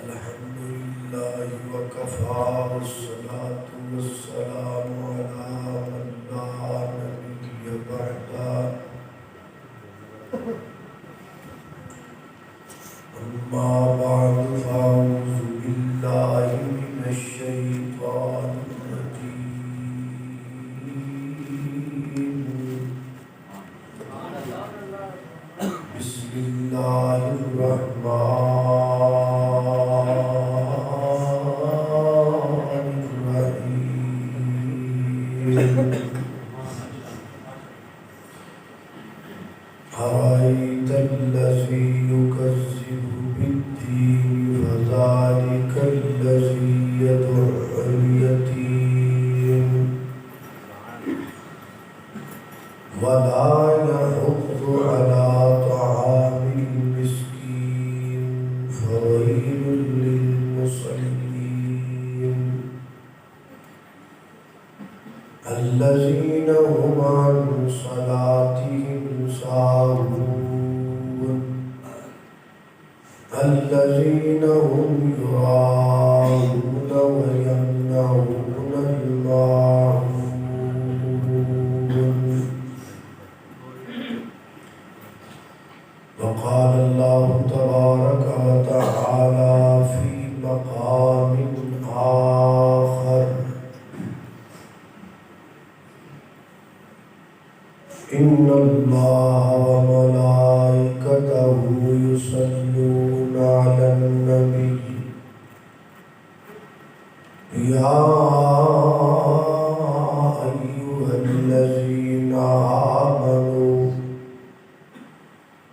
الحمد لله وكفى والصلاة والسلام على من لا نبي بعده أما بعد فأعوذ بالله من الشيطان الرجيم بسم الله الرحمن الرحيم أرأيت الذي يكذب بالدين فذلك الذي يدع اليتيم ولا يحض على طعام المسكين فويل للمصلين الذين هم عن صلاتهم ساهون الذين هم يراءون ويمنعون الماعون وقال الله تبارك وتعالى في مقام آخر إن الله وملائكته يصلون على النبي يا أيها الذين آمنوا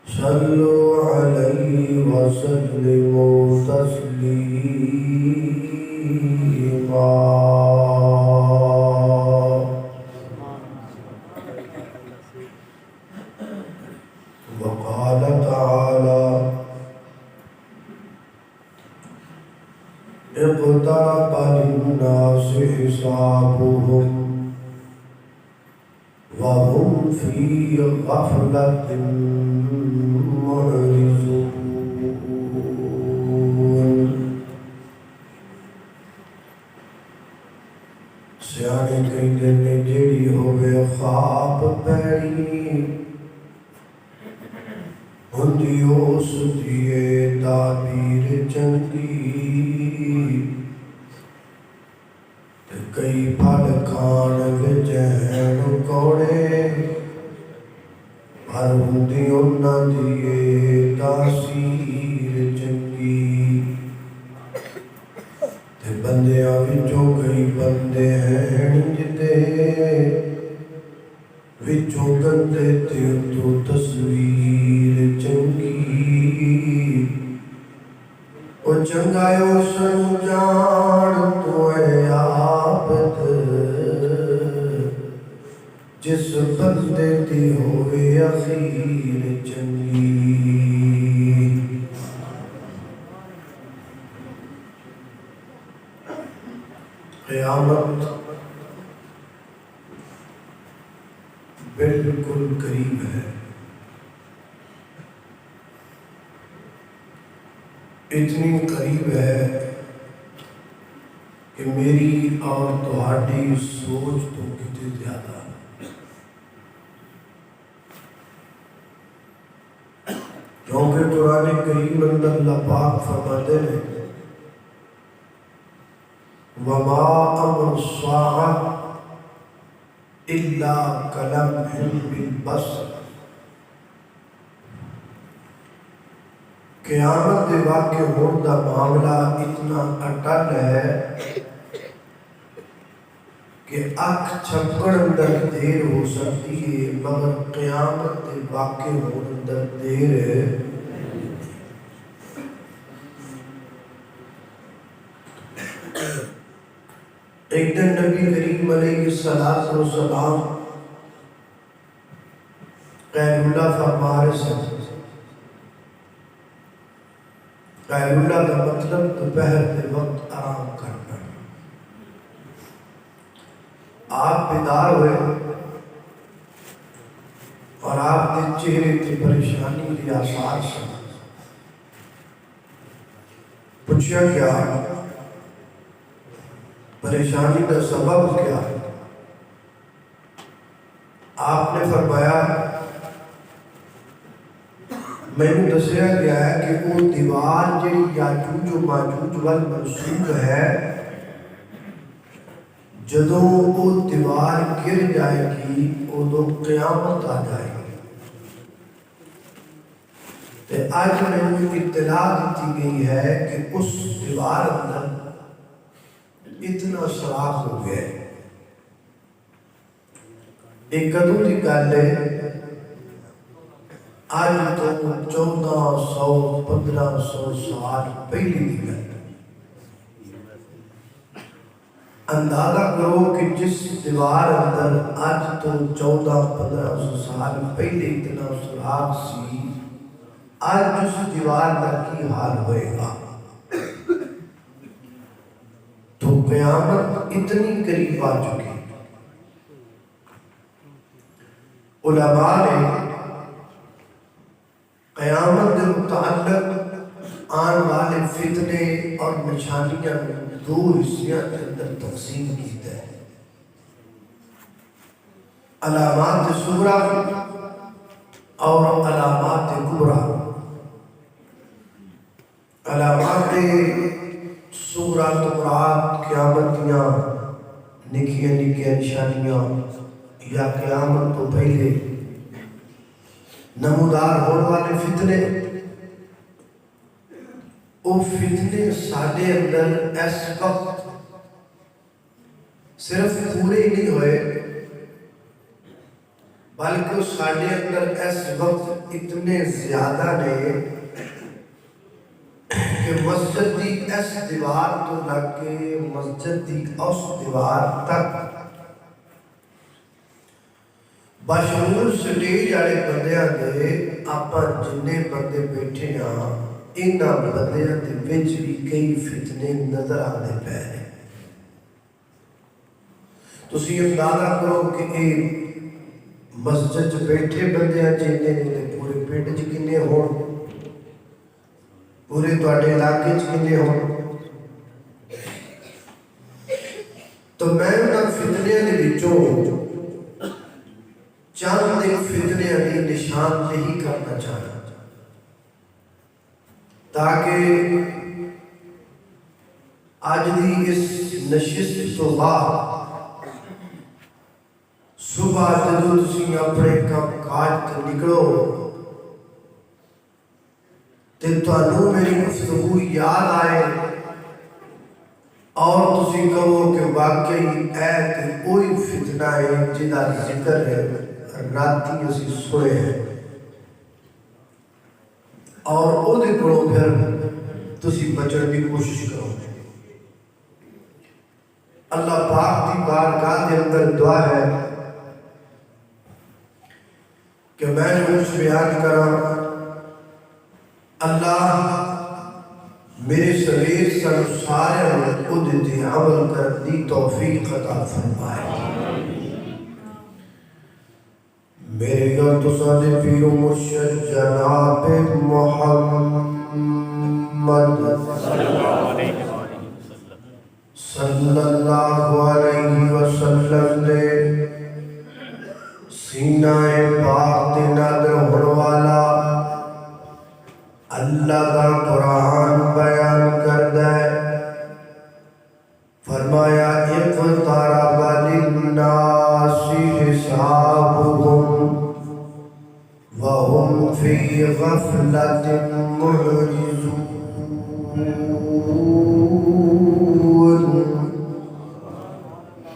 صلوا عليه وسلموا تسليما وقال تعالى اقترب للناس حسابهم وهم في غفلة معرضون سیانے کہندے نے جیڑی ہوے خواب پیڑی ہوندی اس دیے تعبیر چنگی تے کئی پھل کھان وچ ہیں کوڑے پر ہوندی انہاں دیے تاثیر چنگی تے بندیاں وچوں کئی بندے ہیں جتے وچوں گندے تے تو تصویر چنگی او چنگایو سن جان تو اے عابد جس بندے دی ہوئے اخیر چنگی قیامت بالکل قریب ہے اتنی قریب ہے کہ میری اور تہاڈی سوچ تو کتے زیادہ کیونکہ قرآن کریم اندر اللہ پاک فرماتے ہیں وما امر الساعة الا کلمح بالبصر قیامت دے واقع ہونے دا معاملہ اتنا اٹل ہے کہ اکھ چھپڑ اندر دیر ہو سکتی ہے مگر قیامت دے واقع ہونے اندر دیر ہے ایک دن نبی کریم علیہ السلام قیلولہ فرما رہے ہیں قیلولہ کا مطلب دوپہر کے وقت آرام کرنا آپ بیدار ہوئے اور آپ کے چہرے کی پریشانی کے آثار سے پوچھا کیا پریشانی کا سبب کیا؟ آپ نے فرمایا میں نے دسیا گیا ہے کہ وہ دیوار جی یاجوج و ماجوج والمنسوخ ہے، جدوں وہ دیوار گر جائے گی ادو قیامت آ جائے گی۔ تے آج میں اطلاع دیتی گئی ہے کہ اس دیوار اندر اتنا سراخ ہو گیا ہے۔ ایک کدو کی گل ہے، آج تو 1400-1500 سال پہلی دی گل۔ اندازہ کرو کہ جس دیوار اندر آج تو 1400-1500 سال پہلے اتنا سراخ سی، آج اس دیوار کا کی حال ہوئے گا؟ تو قیامت اتنی قریب آ چکی۔ علماء نے قیامت کے متعلق آن والے فتنے اور نشانیاں دو حصوں کے اندر تقسیم کیتا ہے، علامات صغریٰ اور علامات کبریٰ۔ علامات صغریٰ تو مراد قیامت دیاں نکیاں نکیاں نشانیاں یا قیامت تو پہلے نمودار ہونے والے فتنے۔ وہ فتنے ساڈے اندر اس وقت صرف پورے نہیں ہوئے، بلکہ ساڈے اندر اس وقت اتنے زیادہ نے کہ مسجد دی اس دیوار تو لگ کے مسجد دی اس دیوار تک بشمول سٹیج والے بندیاں دے آپاں جنے بندے بیٹھے ہاں، انہاں بندیاں دے وچ بھی کئی فتنے نظر آنے پے ہیں۔ تسی اندازہ کرو کہ مسجد بیٹھے بندیاں جنے نے پورے پنڈ چ کنے ہون، پورے تواڈے علاقے چ کنے ہون۔ تو میں انہاں فتنیاں دے وچوں چند ایک فتنے کی نشاندہی کرنا چاہتا تاکہ آج دی اس نشست تو بعد صبح جدو تسی اپنے کام کاج تے نکلو تے تانوں میری گفتگو یاد آئے اور تسی کہو کہ واقعی اے تے کوئی فتنہ ہے جدا ذکر ہے راتی اسی سوئے ہیں، اور او دے کرو پھر تسی بچن کی کوشش کرو۔ اللہ پاک دی بارگاہ کے اندر دعا ہے کہ میں کچھ بیان کراں، اللہ میرے سویر سر سارے خود تے عمل کرنے توفیق عطا فرمائے۔ میرے گھر تو سادے پیر و مرشد جناب محمد صلی اللہ علیہ وسلم نے سینہ پاک دے نادر ہونے والا اللہ کا قرآن بیان کردہ ہے۔ فرمایا اقترب للناس حسابهم وهم في غفلة معرضون۔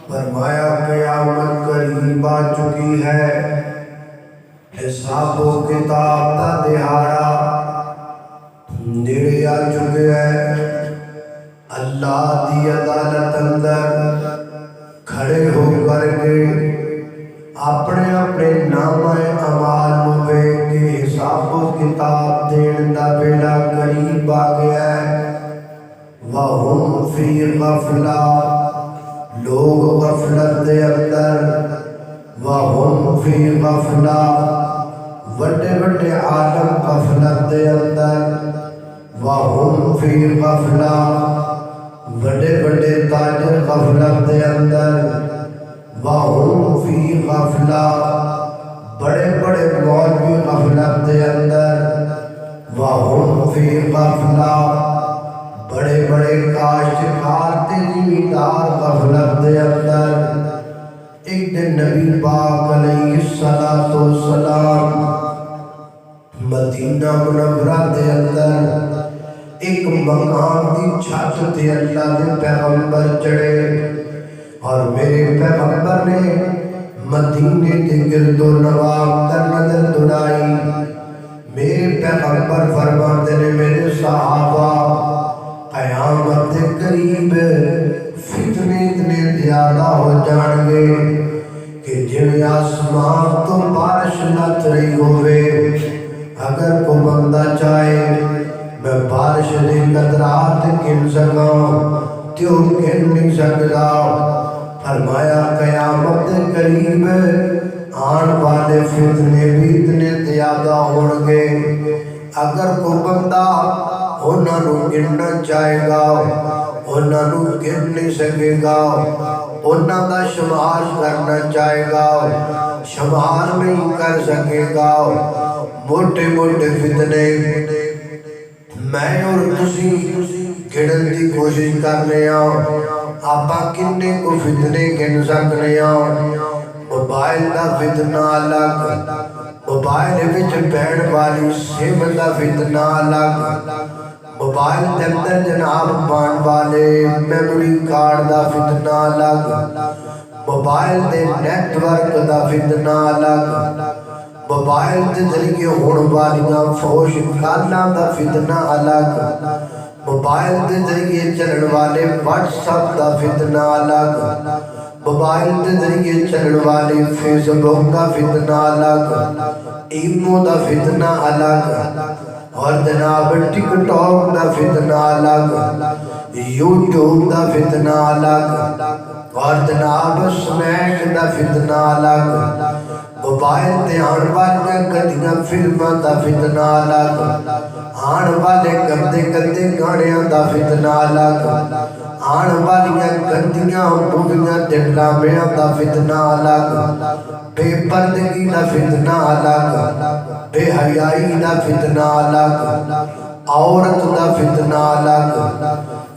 فرمایا قیامت قریب آ چکی ہے، حساب و کتاب کا دہاڑا نیڑے آ چکے ہیں۔ اللہ دی عدالت اندر کھڑے ہو کر کے اپنے اپنے نامہ اعمال ہوئے کہ حساب و کتاب دین دا بیڑا قریب آ گیا ہے۔ وَهُمْ فِي غَفْلَةٍ، لوگ غفلت دے اندر، وَهُمْ فِي غَفْلَةٍ، وڈے وڈے عالم غفلت دے اندر، وَهُمْ فی غفلہ، بڑے بڑے تاجر غفلت دے اندر، وہم فی غفلہ، بڑے بڑے مولوی غفلت دے اندر، وہم فی غفلہ، بڑے بڑے کاشتکار تے زمیندار غفلت دے اندر۔ ایک دن نبی پاک علیہ السلام مدینہ منورہ دے اندر ایک مقام دی چھت تے اللہ دے پیغمبر چڑھے، اور میرے پیغمبر نے مدینے دے گرد و نواح در نظر دوڑائی۔ میرے پیغمبر فرماتے نے میرے صحابہ قیامت دے قریب فتنے اتنے زیادہ ہو جان گے کہ جویں آسمان تو بارش لت رہی ہوئے، اگر کوئی بندہ چاہے میں بارش دے قطرات گن سکاں تے او گن نہیں سکدا۔ فرمایا قیامت دے قریب آن والے فتنے بھی اتنے زیادہ ہون گے، اگر کوئی بندہ انہاں نو گننا چاہے گا انہاں نو گن نہیں سکے گا، انہاں دا شمار کرنا چاہے گا شمار نہیں کر سکے گا۔ موٹے موٹے فتنے میں اور تسی گنن دی کوشش کرنے آپا کنے کو فتنے گن سکنے موبائل دا فتنہ الگ، موبائل وچ پہن والی سم دا فتنہ الگ، موبائل دے اندر جناب پان والے میموری کارڈ دا فتنہ الگ، موبائل دے نیٹ ورک دا فتنہ الگ، موبائل دے ذریعے ہون والیاں فوش گالاں دا فتنہ الگ، موبائل دے ذریعے چلن والے واٹس ایپ دا فتنہ الگ، موبائل دے ذریعے چلن والے فیس بک دا فتنہ الگ، ایمو دا فتنہ الگ، اور جناب ٹک ٹاک دا فتنہ الگ، یوٹیوب دا فتنہ الگ، اور جناب سنیک دا فتنہ الگ، موبائل تے آن والیاں گندیاں فلماں دا فتنہ الگ، آن والے گندے گندے گانیاں دا فتنہ الگ، آن والیاں گندیاں موویاں تے ڈرامیاں دا فتنہ الگ، بے پردگی دا فتنہ الگ، بے حیائی دا فتنہ الگ، عورت دا فتنہ الگ،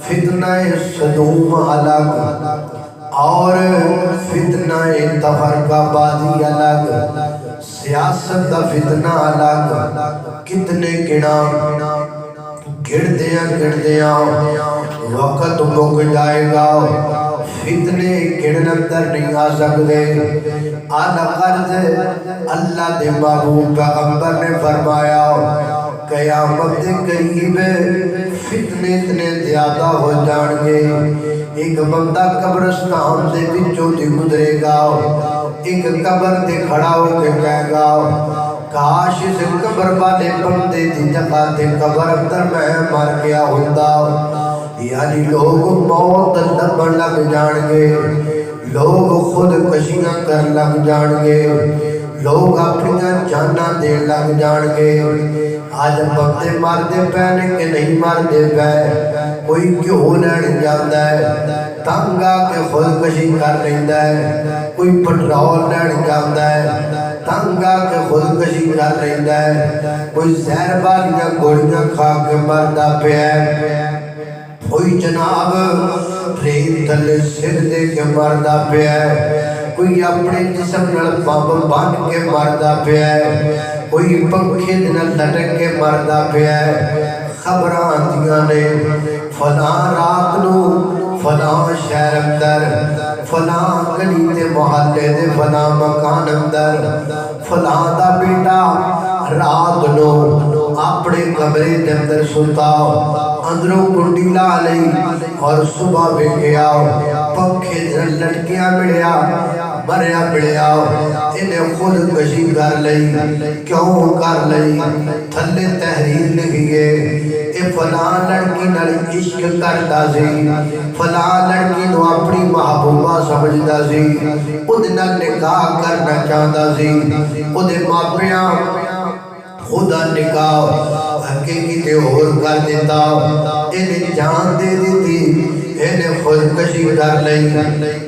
فتنہ صدوم الگ، اور فتنہ تفرقہ بازی الگ، سیاست دا فتنہ الگ۔ کتنے گنا گردیاں وقت مک جائے گا، فتنے گڑن اندر نہیں آ سکتے۔ آلہ قرض اللہ دے محبوب پیغمبر نے فرمایا قیامت دے قریب فتنے اتنے زیادہ ہو جان گے، ایک بندہ قبرستان دے وچوں دی گزرے گا، ایک قبر تے کھڑا ہو کے کہے گا کاش اس قبر والے بندے دی جگہ تے قبر اندر میں مر گیا ہوندا۔ یعنی لوگ موت لبن لگ جان گے، لوگ خود کشیاں کر لگ جان گے، لوگ اپنی جاناں دین لگ جان گے۔ آج بندے مردے پہنے کہ نہیں مردے پہ، کوئی کیوں لین جاندہ ہے تنگ آ کے خود کشی کر لیندہ ہے، کوئی پٹرول لین جاندہ ہے تنگ آ کے خود کشی کر لیندہ ہے، کوئی زہر والیاں گوڑیاں کھا کے مردہ پہ ہے، کوئی جناب ٹرین تھلے سر دے کے مردہ پہ ہے، کوئی اپنے جسم نال پمپ بن کے مردہ پہ ہے، کوئی پنکھے دن لٹک کے مردہ پہ ہے۔ خبران دیاں نے فلاں رات نو فلاں شہر اندر فلاں گلی تے محلے دے فلاں مکان اندر فلاں دا بیٹا رات نو اپنے کمرے دے اندر ستا، اندروں کنڈی لا لئی اور صبح بے گیا، پنکھے دن لٹکیاں ملیا مریا ملیا، انہیں خود کشی کر لئی۔ کیوں کر لئی؟ تھلے تحریر لکھیے اے فلاں لڑکی نال عشق کردا سی، فلاں لڑکی نو اپنی محبوبہ سمجھدا سی، اودے نال نکاح کرنا چاہتا سی، اودے ماپیاں خدا نکاح حقیقی تے اور کر دیتا، انہیں جان دے دیتی انہیں خودکشی کر لئی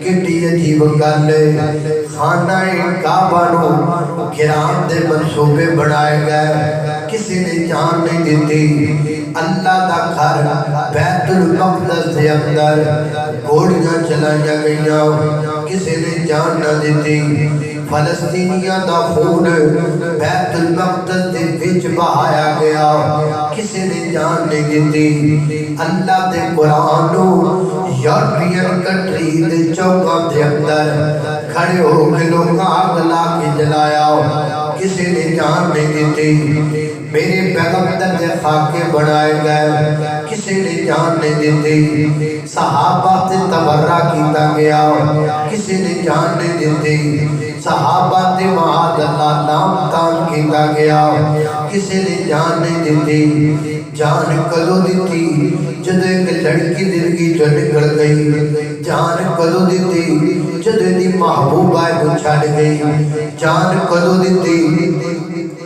کٹی عجیب کر لئی خانہ کعبہ نو گرام دے منصوبے بنائے گئے کسی نے جان نہیں دیتی اللہ دا گھر بیت المقدس دے اندر گھوڑیاں چلائیں گئیاں کسی نے جان نہ دیتی فلسطینیاں دا خون بیت المقدس دے وچ بہایا گیا کسی نے جان نہیں دیتی اللہ دے قرآن نو یورپین کنٹری دے چوکاں دے اندر کھڑے ہو کے لوگ آگ لا کے جلایا کسی نے جان نہیں دیتی میرے پیغمبر دے خاکے بنائے گئے کسی نے جان نہیں دیتی صحابہ سے تبرہ کیتا گیا کسی نے جان نہیں دیتی صحابہ سے معاذ اللہ نام تان کیتا گیا کسی نے جان نہیں دیتی جان کدو دیتی جدو ایک لڑکی زندگی جو نکل گئی جان کدو دیتی جدو دی محبوبہ کو چھڑ گئی جان کدو دیتی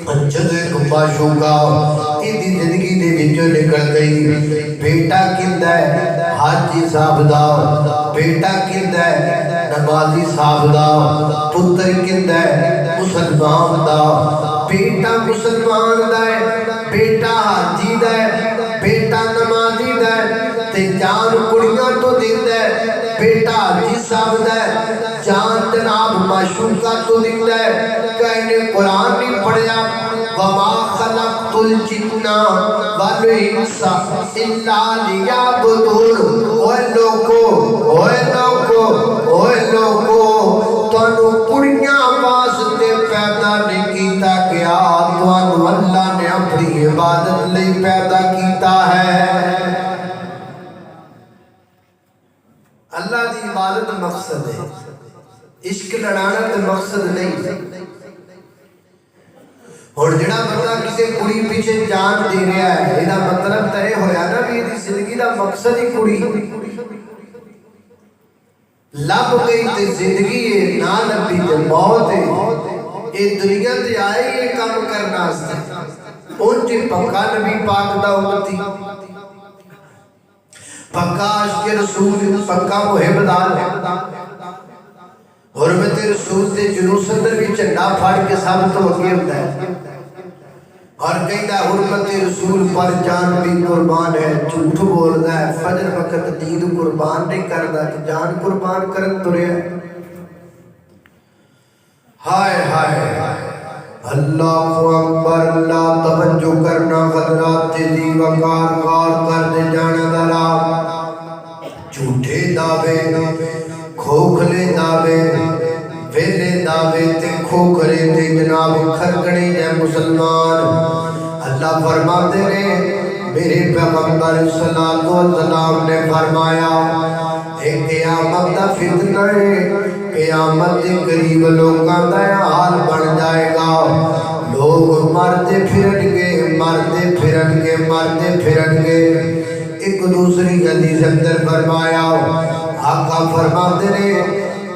جدو ایک معشوقہ ایدی زندگی دے وچوں نکل گئی بیٹا کندہ ہے حاجی صاحب دا بیٹا کندہ ہے نمازی صاحب دا پتر کندہ ہے مسلمان دا بیٹا مسلمان دا ہے بیٹا حاجی دا ہے بیٹا نمازی دا ہے تے جان کڑیاں تو دیندہ ہے بیٹا حاجی صاحب دا ہے جان جناب معشوقہ تو دیندہ ہے کہنے قرآن نہیں پڑھیا وَمَا خَلَقْتُ الْجِنَّ وَالْإِنسَ إِلَّا لِيَعْبُدُونِ اوے لوگو تانوں کڑیاں واسطے پیدا نہیں کیتا گیا تانوں اللہ نے اپنی عبادت لئی پیدا کیتا ہے اللہ دی عبادت مقصد ہے عشق لڑانا تے مقصد نہیں اور جڑا بندہ کسی کڑی پیچھے جان دے رہا ہے یہ مطلب تو یہ ہویا نا بھی یہ زندگی دا مقصد ہی کڑی لب گئی تے زندگی ہے نہ لبی تے موت ہے یہ دنیا تے آئے یہ کام کرنا ہے ان چی پکا نبی پاک دا امتی پکا عشق رسول پکا محب دار حرمت رسول دے جلوس اندر بھی چنڈا پھاڑ کے سب تو اگے ہوتا ہے اور کہتا ہے حرمت رسول پر جان بھی قربان ہے جھوٹ بولتا ہے فجر وقت دید قربان نہیں کرتا کہ جان قربان کرن ترے ہائے ہائے اللہ اکبر اللہ توجہ کرنا غدرات دی وقار کار کر دے جانا درا جھوٹے دعوے کھوکھلے دعوے ویلے دعوے تے کھوکھلے تے جناب کھرکڑی ہے مسلمان اللہ فرماتے نے میرے پیغمبر صلی اللہ علیہ وسلم نے فرمایا ایک قیامت دا فتنہ ہے قیامت کے قریب لوگاں دا حال بن جائے گا لوگ مرتے پھرن گے ایک دوسری حدیث اندر فرمایا آقا فرماتے نے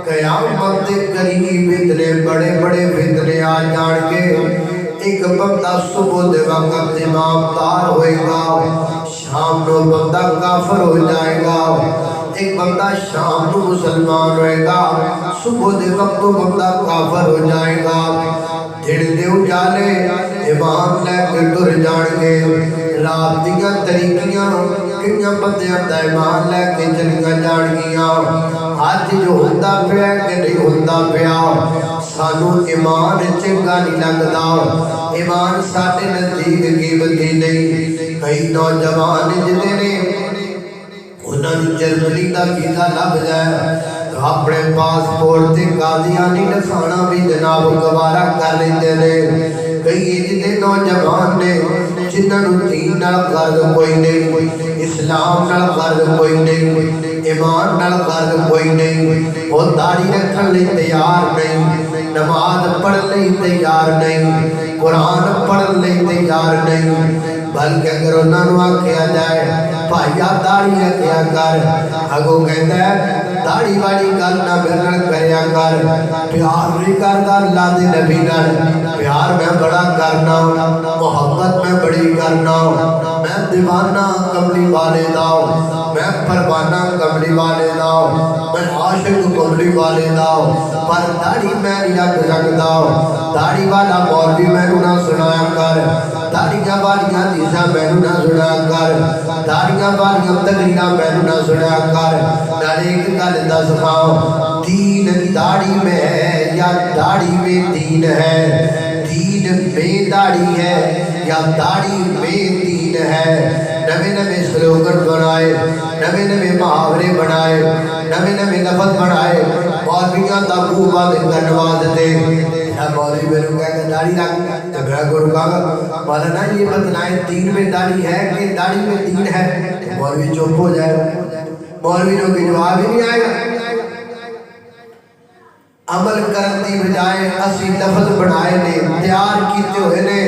قیامت کے قریب اتنے بڑے بڑے فتنے آ جان کے ایک بندہ صبح دے وقت امام تار ہوئے گا شام نو بندہ کافر ہو جائے گا ایک بندہ شام نو مسلمان ہوئے گا صبح دے وقت بندہ کافر ہو جائے گا دھڑ دے اجالے امام لے کے ٹر جان گے رات دیاں طریقیاں کنیاں بندیاں دا ایمان لے کے چلیاں جان گیاں آج جو ہوندہ پیا کہ نہیں ہوندہ پیا سانو ایمان چنگا نہیں لگدا ایمان ساٹے نزدیک قیمتی نہیں کئی نوجوان جدے نے انہاں نوں جرمنی دا ویزا لگ جائے اپنے پاسپورٹ تے قادیانی لکھانا بھی جناب گوارا کر لیندے نے کئی جدے نوجوان نے جنہاں نوں دین نال غرض کوئی نہیں اسلام نال غرض کوئی نہیں ایمان نال غرض کوئی نہیں وہ داڑھی رکھن لئی تیار نہیں نماز پڑھ لئی تیار نہیں قرآن پڑھ لئی تیار نہیں بلکہ اگر انہاں نوں آکھیا جائے بھائیا داڑھی رکھیا کر اگوں کہندا ہے داڑھی والی گل نہ میرے کریا کر پیار نہیں کردا اللہ دے نبی نال پیار میں بڑا کرنا محبت میں بڑی کرنا میں دیوانہ کملی والے داؤ، میں پروانہ کملی والے داؤ، میں عاشق کملی والے داؤ، پر داڑھی میں نہیں رکھ سکتا، داڑھی والا مولوی میں نہ سنایا کر، داڑھیاں والیاں حدیثاں میں نہ سنایا کر، داڑھیاں والیاں تقریراں میں نہ سنایا کر، نالے ایک گل دس کھاؤ، دین داڑھی میں ہے یا داڑھی میں دین ہے، دین میں داڑھی ہے یا داڑھی میں دین ہے۔ نوے نوے سلوگن بنائے، نوے نوے محاورے بنائے، نوے نوے لفظ بنائے، مولویاں دا منہ بند کرنے واسطے۔ مولوی میرے کہا کہ داڑھی رکھ، تو میں کو رکا گا، مولانا یہ بتلائیں دین میں داڑھی ہے کہ داڑھی میں دین ہے؟ مولوی چپ ہو جائے، مولوی نے کوئی جواب ہی نہیں آئے گا۔ عمل کرن دی بجائے اسی لفظ بنائے نے، تیار کیتے ہوئے نے،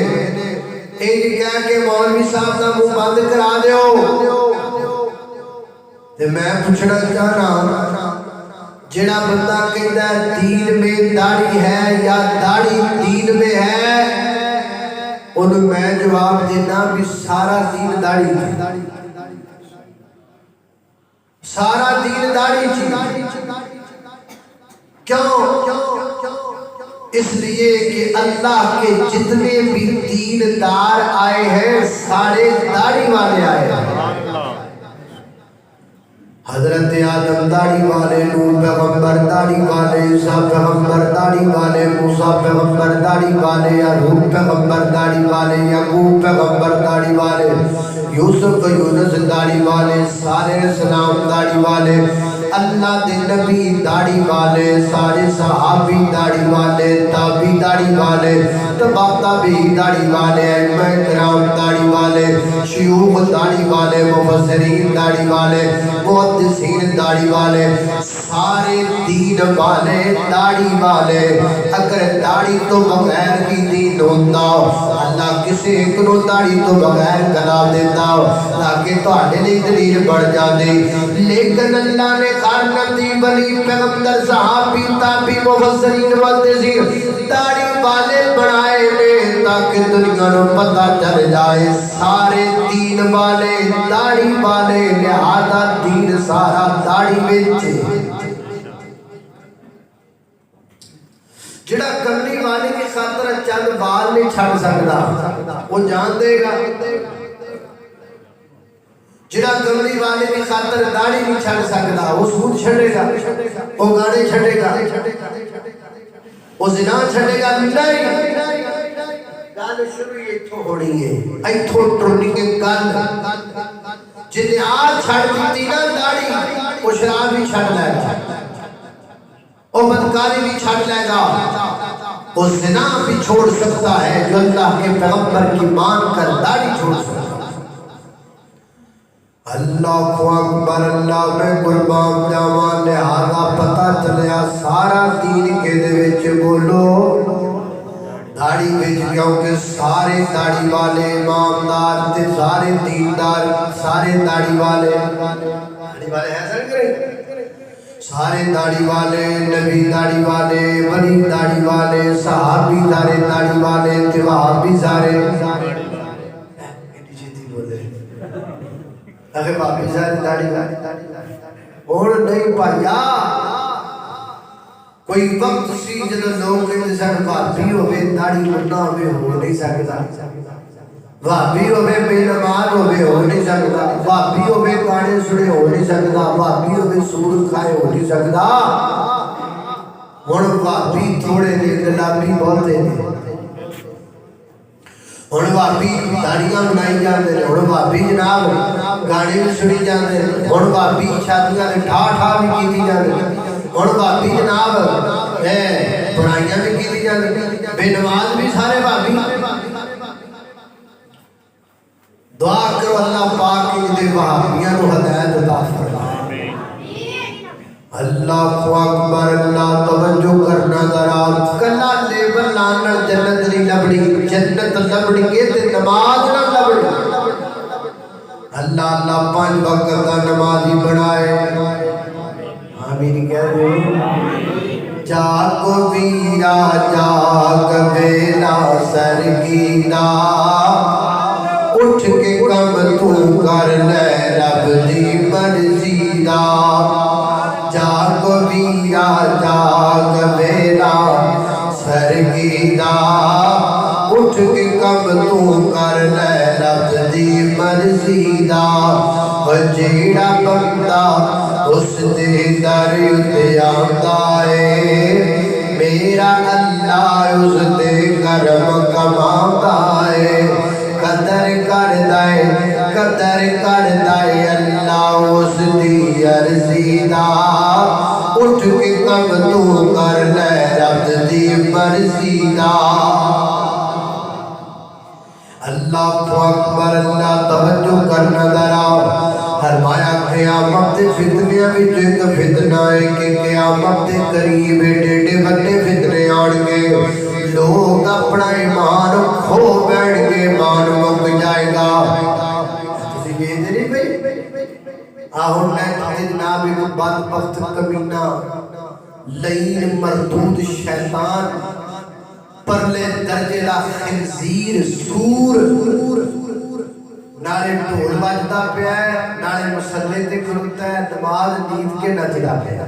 ایک کہہ کے مولوی صاحب دا منہ بند کرا دیو۔ تے میں پوچھنا چاہنا، جڑا بندہ کہتا ہے دین میں داڑھی ہے یا داڑھی دین میں ہے، انہوں میں جواب دینا بھی سارا دین داڑھی ہے، سارا دین داڑھی چاہیے۔ کیوں؟ اس لیے کہ اللہ کے جتنے بھی دیندار آئے ہیں سارے داڑھی والے آئے ہیں۔ حضرت آدم داڑھی والے، نوح پیغمبر داڑھی والے، عیسیٰ پیغمبر داڑھی والے، موسیٰ پیغمبر داڑھی والے، ہارون پیغمبر داڑھی والے، یعقوب پیغمبر داڑھی والے، یوسف یونس داڑھی والے، صالح السلام داڑھی والے، اللہ دے نبی داڑھی والے، سارے صحابی داڑھی والے، تابعی داڑھی والے، تبع تابعی داڑھی والے، ائمہ کرام داڑھی والے، شیوخ داڑھی والے، مفسرین داڑھی والے، محدثین داڑھی والے، سارے دین والے داڑھی والے۔ اگر داڑھی تو بغیر کی دین ہوتا، اللہ کسی ایک نو داڑھی تو بغیر کلا دیتا تاکہ تہاڈے لئی دلیل بڑھ جاندی، لیکن اللہ نے ہر نبی ولی پیغمبر صحابی تابعی مفسرین محدثین داڑھی والے بنائے نے تاکہ دنیا کو پتہ چل جائے سارے دین والے داڑھی والے، لہذا دین سارا داڑھی وچ۔ جڑا کملی والے کی خاطر چند بال نہیں چھڑ سکتا وہ جان دے گا، جڑا کملی والے کی خاطر داڑھی نہیں چھڑ سکتا وہ سود چھڑے گا، وہ گانے چھڑے گا، وہ زنا چھڑے گا، نہیں۔ گل شروع ایتھوں ہونی ہے، ایتھوں ٹرنی ہے گل۔ جن آج چھڑ دیتی نا داڑھی، وہ شراب بھی چھڑ لے گا، وہ بدکاری بھی چھڑ لے گا، وہ زنا بھی چھوڑ سکتا ہے جو اللہ کے پیغمبر کی مان کر داڑھی چھوڑ سکتا ہے۔ اللہ کو اکبر، اللہ میں قربان جاواں، لہذا پتہ چلیا سارا دین کے دے وچ بولو داڑھی وچ، کیونکہ سارے داڑھی والے امامدار تے سارے دیندار سارے داڑھی والے ہیں سر کریں، سارے داڑھی والے، نبی داڑھی والے، ولی داڑھی والے، صحابی داڑھی والے، تے وہابی سارے اگر باپی سارے داڑھی والے اور نہیں پایا۔ کوئی وقت سی جدو لوگ کہتے سن بھابی ہوئے داڑھی منا ہوئے ہو نہیں سکتا، بھابی ہوئے بے نماز ہوئے ہو نہیں سکتا، بھابی ہوئے گانے سنے ہو نہیں سکتا، بھابی ہوئے سور کھائے ہو نہیں سکتا۔ ہن بھابی تھوڑے نے گلابی بہتے نے، ہن بھابی داڑیاں بنائی جاندے نے، ہن بھابی جناب گانے بھی سنی جاندے نے، ہن بھابی شادیاں دے ٹھا ٹھا بھی کیتی جاندے نے، ہن بھابی جناب بنائیاں بھی کیتی جاندے نے، بے نماز بھی سارے بھابی۔ دعا کرو اللہ پاک ان دے وہابیاں کو ہدایت عطا فرمائے۔ اللہ اکبر، اللہ توجہ کرنا ذرا، کلا لیبل لانا جنت نہیں لبڑی، جنت لبڑی کے تے نماز نہ لبڑی۔ اللہ اللہ 5 وقت کا نمازی بنائے، آمین کہہ دو۔ جاگو ویرا جاگ ویلا سرگیرا، اٹھ کے کم تو کر لے رب دی مرضی دا جاگ ویرا جاگ ویلا سرگیدا اٹھ کے کم تو کر لے رب دی مرضی دا جیڑا بندہ اس دے در اتے آندا ہے میرا اللہ اس دے کرم کماندا ہے قدر کر دائے اللہ اس دی عرضی دا اٹھ کے کم تو کر لے رب دی مرضی دا اللہ اکبر اللہ توجہ کرنا ذرا فرمایا قیامت دے فتنیاں وچ ایک فتنہ ہے کہ قیامت دے قریب ڈیڈے بڑے فتنے آن گے لوگ اپنا ایمان کھو بیٹھ کے ایمان مک جائے گا تسی ویکھدے نہیں بھئی آہن نیٹ تے جناب ایک بدبخت کمینہ لعین مردود شیطان پرلے درجے دا خنزیر سور نالے ڈھول بجتا پیا ہے نالے مسلے تے کھڑوتا ہے نماز نیند کے نچدا پیا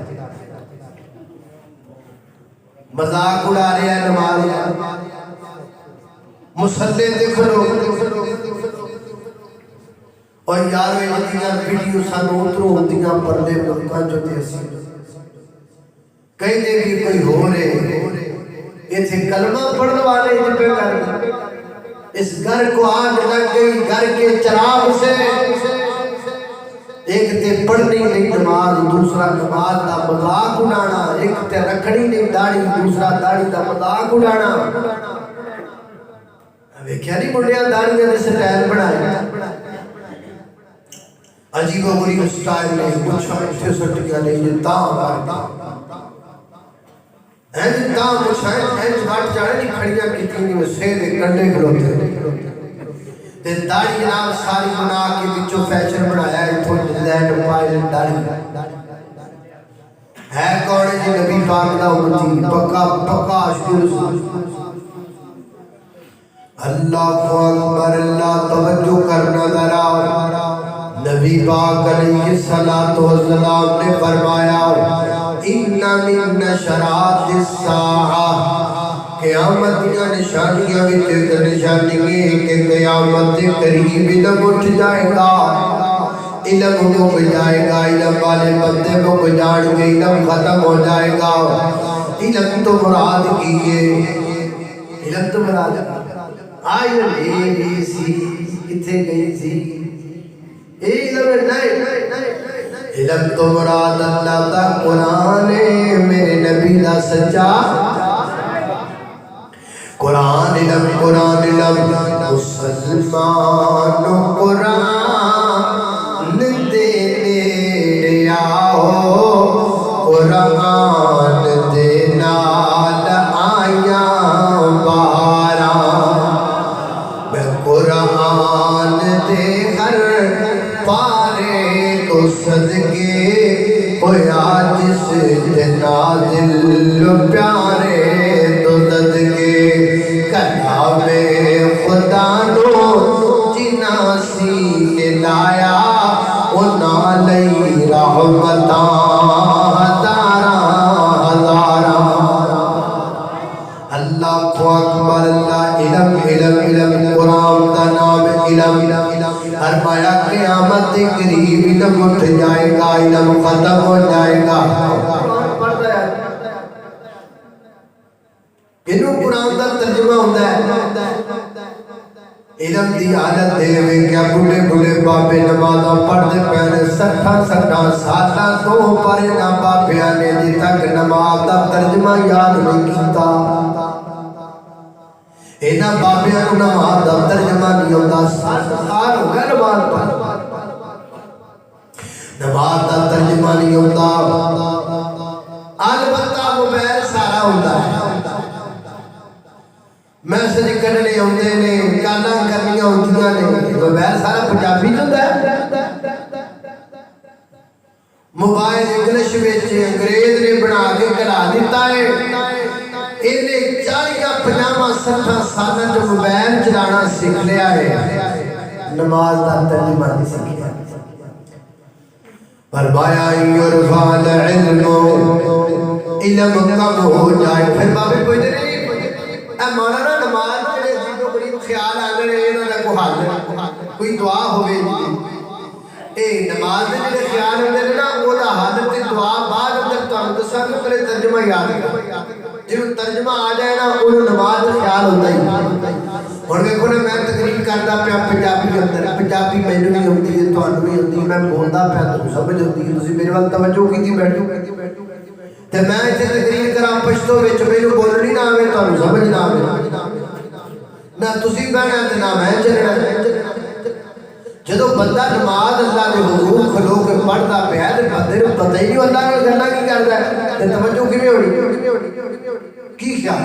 مذاق اڑا رہا ہے نماز مسلے تے کھڑو اور یارو یہ ویڈیو سانو اترو ہوندیاں پرلے ملکاں جو تے اسی کہیں دے بھی کوئی ہو رہے یہ تھے کلمہ پڑھنے والے ہی پہ کر اس گھر کو آگ لگ گئی گھر کے چراغ سے ایک تے پڑھنی نہیں نماز دوسرا نماز دا مذاق اڑانا ایک تے رکھنی نہیں داڑھی دوسرا داڑھی دا مذاق اڑانا ویکھیا نہیں منڈیاں داڑھیاں دے سٹائل بنائے عجیب و غریب سٹائل نہیں مچھا اٹھے سٹ گیا نہیں تاں کرتا این تاں مچھائیں این جھاٹ جانے نہیں کھڑیاں کتنی نہیں وہ سیدھے کنڈے کھڑوتے تے داڑھی جناب ساری بنا کے بچوں فیشن بنایا ہے تو ڈیزائن پائل داڑھی ہے کون جی نبی پاک دا امتی پکا اشکر اللہ اکبر اللہ توجہ کرنا ذرا نبی پاک علیہ السلام نے فرمایا ان من نشرات الساعہ قیامت یا نشانیاں وچ ایک نشانی ہے کہ قیامت کے قریب علم اٹھ جائے گا علم مک جائے گا علم والے بندے مک جان گے علم ختم ہو جائے گا علم تو مراد کی ہے علم تو مراد آئی میری سی کتھے گئی سی علم نہیں علم تو مراد اللہ دا قرآن ہے میرے نبی دا سچا قرآن علم مسلمان قرآن دے نیڑے آؤ قرآن دے نال آیاں بارا میں قرآن دے ہر پارے تو صدقے ہویا جس نازل پیارے تو صدقے کلام خدا نو جنا سین لایا اُنا لئی رحمتاں ہزاراں اللہ اکبر اللہ علم قرآن دا نام علم فرمایا قیامت کے قریب علم اٹھ جائے گا علم ختم ہو جائے گا انہوں قرآن دا ترجمہ ہوتا ہے علم دی حالت دے ہوئے کیا بڑے بابے نمازہ پڑھتے پہنے 60 سالہ تو پر نہ بابیاں نے جی تک نماز دا ترجمہ یاد نہیں کیتا اینا بابیاں نماز دا ترجمہ نہیں ہوتا 60 سال ہو گئے نماز دا ترجمہ نہیں ہوتا البتہ موبائل سارا ہوتا ہے میسج کرنے ہوتے نے گانا کرنیاں ہوتیاں نے موبائل سارا پنجابی ہوتا ہے موبائل انگلش وچ انگریز نے بنا کے کلا دیتا ہے انہیں 40 50 60 سالہ جو موبائل چلانا سیکھ لیا ہے نماز دا ترجمہ نہیں سکھیا فرمایا یرفع العلم علم کم ہو جائے پھر بابے کوئی نہیں اے مولانا نماز جڑے عجیب و غریب خیال آ رہے انہاں دا کوئی حل کوئی دعا ہوے اے نماز دے جڑے خیال ہوندے نے نا او دا حل تے دعا بعد اندر تانوں دساں کہ پہلے ترجمہ یاد کر جنوں ترجمہ آ جائے نا اونوں نماز دا خیال ہوندا ہی ہن ویکھو نا میں تقریر کردا پیا پنجابی اندر پنجابی مینوں بھی ہوندی ہے تانوں بھی ہوندی ہے میں بولدا پیا تانوں سمجھ ہوندی ہے تسی میرے ول توجہ کیتی بیٹھو تے میں ایتھے تقریر کراں پشتو وچ مینوں بولنی نہ آوے تانوں سمجھ نہ آوے نہ تسی بہنا تے نہ میں چلنا جدو بندہ نماز اللہ دے حضور کھلو کے پڑھدا پیا تے بندے نوں پتہ ہی نہیں اللہ نال گلاں کی کردا ہے تے توجہ کیویں ہونی کی خیال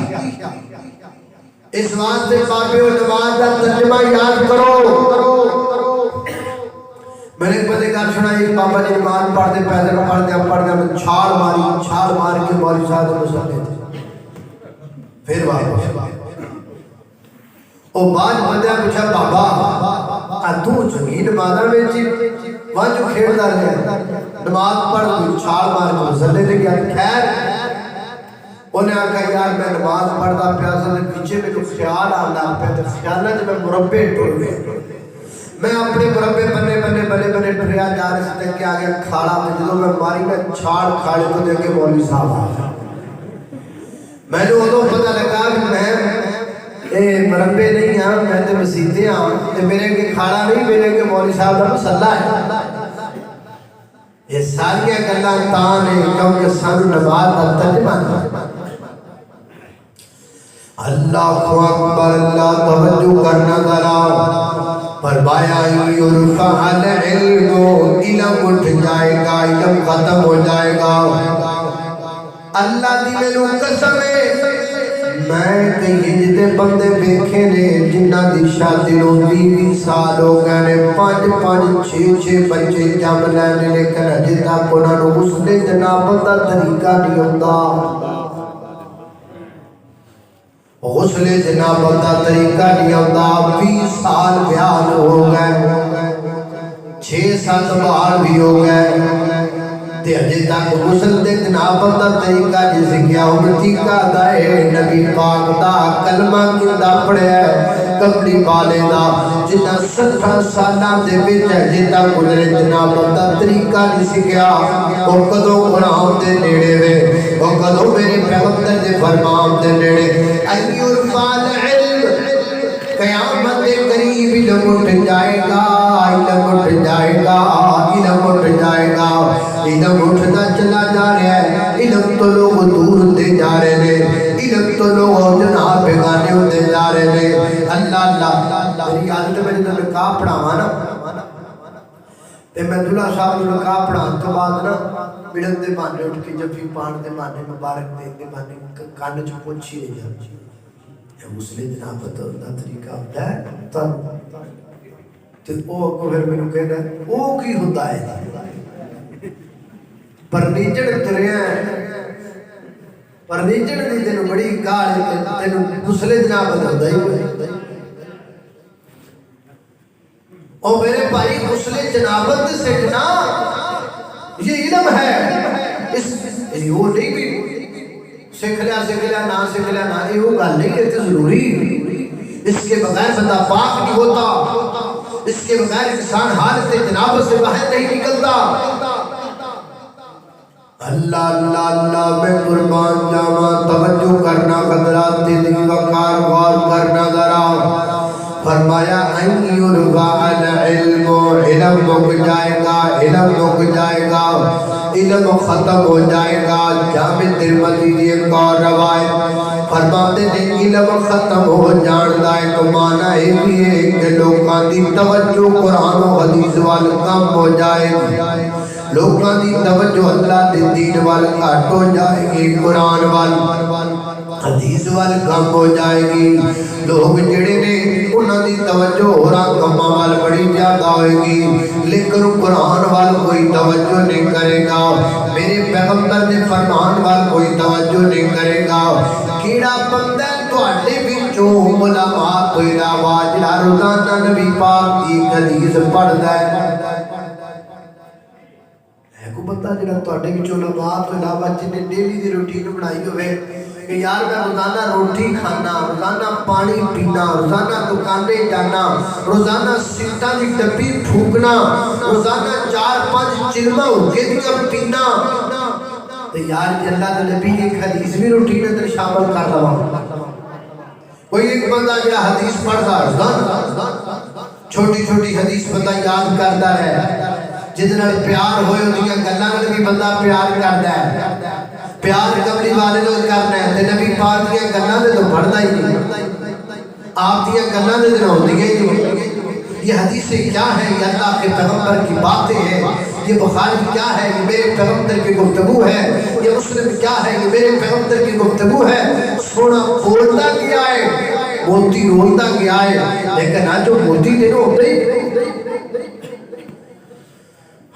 اس واسطے بابے نماز دا ترجمہ یاد کرو میں نے پتہ کر سنائی بابا جی نماز پڑھتے پڑھتے چھال مار کے مولوی صاحب کو مسلے تھے پھر واپس او بعد بندہ پوچھا بابا تو چنگی نمازاں وچ وانجو کھیڈدا رہیا نماز پڑھ کے چھال مار کے مسلے تے گیا خیر انہیں کہا یار میں نماز پڑھدا پیا سی پیچھے میرے خیال آندا پیا تے خیالاں وچ میں مربے ٹر گئے میں اپنے مربے بنے ٹریا جا رہا سی کہ آگے کھاڑا میں جدوں میں ماری میں چھاڑ کھاڑے تو دے کے مولوی صاحب آ گئے میں نے ادوں پتہ لگا کہ میں مربے نہیں ہاں میں تے مسیتے ہاں تے میرے کے کھاڑا نہیں میرے کے مولوی صاحب دا مصلی ہے یہ ساری گلاں تاں نے کیونکہ سانوں نماز دا ترجمہ اللہ اکبر اللہ توجہ کرنا ذرا فرمایا یرفع العلم علم اٹھ جائے گا علم ختم ہو جائے گا اللہ دی مینوں قسم ہے میں کئی جتے بندے دیکھے نے جنہ دی شادی نوں 20 سال ہو گئے نے 5 6 بچے جم لینے لیکن اجے تک انہاں نوں غسل جنابت دا طریقہ نہیں آندا غسل جنابت دا طریقہ نہیں آندا 20 سال بیان ہو گئے 6-7 بار بھی ہو گئے تے اجے تک غسل دے جنابت دا طریقہ جس کیا امتی کا دائے نبی پاک دا کلمہ کیندا پڑھیا ہے کپڑی پالے دا جنہ 70 سالاں دے وچ اجے تک غسل جنابت دا طریقہ نہیں سکھیا او کدوں قرآن دے نیڑے وے او کدوں میرے پیغمبر دے فرمان دے نیڑے ایرفع العلم قیامت قریب علم اٹھ جائے گا علم اٹھ جائے گا علم اٹھ جائے گا علم اٹھتا چلا جا رہا ہے علم تو لوگ دور ہوتے جا رہے ہیں علم تو لوگ جناب بیگانے ہوتے جا رہے ہیں اللہ میری عادت میں جب نکاح پڑھاواں نا تے میں دلہا صاحب نوں نکاح پڑھان تو بعد نا ملن دے بہانے اٹھ کے جفی پان دے بہانے مبارک دین دے بہانے کان چ پوچھی نہیں جاندی غسل جنابت دا طریقہ ہوتا ہے تن تے او کو پھر مینوں کہندا او کی ہوندا ہے پرنیچڑ تریا پرنیچڑ دی تینوں بڑی گال تینوں غسل جنابت ہوندا ہی او میرے بھائی غسل جنابت سیکھنا یہ علم ہے اس وہ نہیں بھی سکھ لیا نہ یہ وہ گل نہیں ہے ضروری اس کے بغیر بندہ پاک نہیں ہوتا اس کے بغیر انسان حالت جنابت سے باہر نہیں نکلتا اللہ اللہ اللہ میں قربان جاواں توجہ کرنا قدرات دل کی وقار غور کرنا ذرا فرمایا ان یرفع العلم علم رک جائے گا علم ختم ہو جائے گا جامع ترمذی کی ایک اور روایت فرماتے ہیں علم ختم ہو جان دا ایک معنی ہے بھی ہے کہ لوگاں دی توجہ قرآن و حدیث وال کم ہو جائے گی لوگاں دی توجہ اللہ دے دین وال گھٹ ہو جائے گی قرآن وال حدیث وال کم ہو جائے گی لوگ جڑے نے انہاں دی توجہ ہوراں کماں وال بڑی زیادہ ہوئے گی لیکن قرآن وال کوئی توجہ نہیں کرے گا میرے پیغمبر دے فرمان وال کوئی توجہ نہیں کرے گا کیڑا بندہ تواڈے وچ وچوں علماء تو علاوہ جڑا روزانہ نبی پاک دی حدیث پڑھدا ہے کو بندہ جڑا تواڈے وچوں علماء تو علاوہ جنے ڈیلی دی روٹین بنائی ہوئے کہ یار میں روزانہ روٹی کھانا، روزانہ پانی پینا، روزانہ دکانے جانا، روزانہ سگرٹاں دی ڈبی پھونکنا، روزانہ 4-5 چلمہ ہوکے دیا پینا، تو یار جی اللہ دے نبی ایک حدیث بھی روٹین اندر شامل کر لوا. کوئی ایک بندہ جڑا حدیث پڑھتا ہے، چھوٹی چھوٹی حدیث بندہ یاد کرتا ہے، جس نال پیار ہوئے اندیاں گلاں نال بھی بندہ پیار کرتا ہے، پیار کملی والے لوگ کرنا ہے تے نبی پاک دیا گلاں دے تو پڑھدا ہی نہیں، آپ دیا گلاں دے تو ہوندی ہی نہیں. یہ حدیثیں کیا ہے؟ یہ اللہ کے پیغمبر کی باتیں ہیں. یہ بخاری کیا ہے؟ یہ میرے پیغمبر کی گفتگو ہے. یہ مسلم کیا ہے؟ یہ میرے پیغمبر کی گفتگو ہے. سونا بولتا گیا ہے، موتی رولتا گیا ہے، لیکن آج جو موتی دنوں ہوتے ہی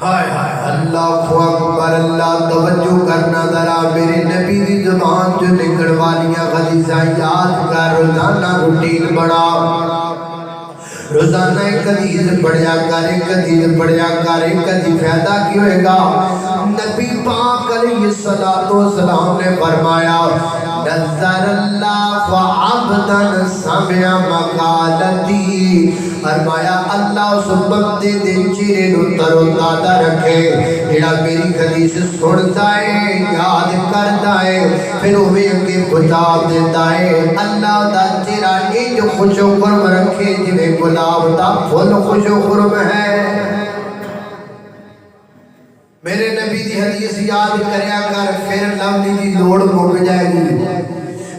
ہائے ہائے اللہ اکبر. اللہ توجہ کرنا ذرا میرے نبی دی زبان جو نکل والیاں حدیثاں یاد کر، روزانہ روٹین بنا، روزانہ ایک حدیث پڑھیا کر، ایک حدیث پڑھیا کر. ایک حدیث فائدہ کی ہوئے گا؟ نبی پاک علیہ السلام نے فرمایا نظر اللہ عبدا سمع مقالتی، فرمایا اللہ اس بندے دے چہرے نو تر و تازہ رکھے جڑا میری حدیث سنتا ہے، یاد کرتا ہے، پھر وہ اگے پہنچا دیتا ہے. اللہ دا چہرہ انج خوش و خرم رکھے جویں گلاب دا پھول خوش و خرم ہے. میرے نبی دی حدیث یاد کریا کر، پھر لولی دی لوڑ مک جائے گی.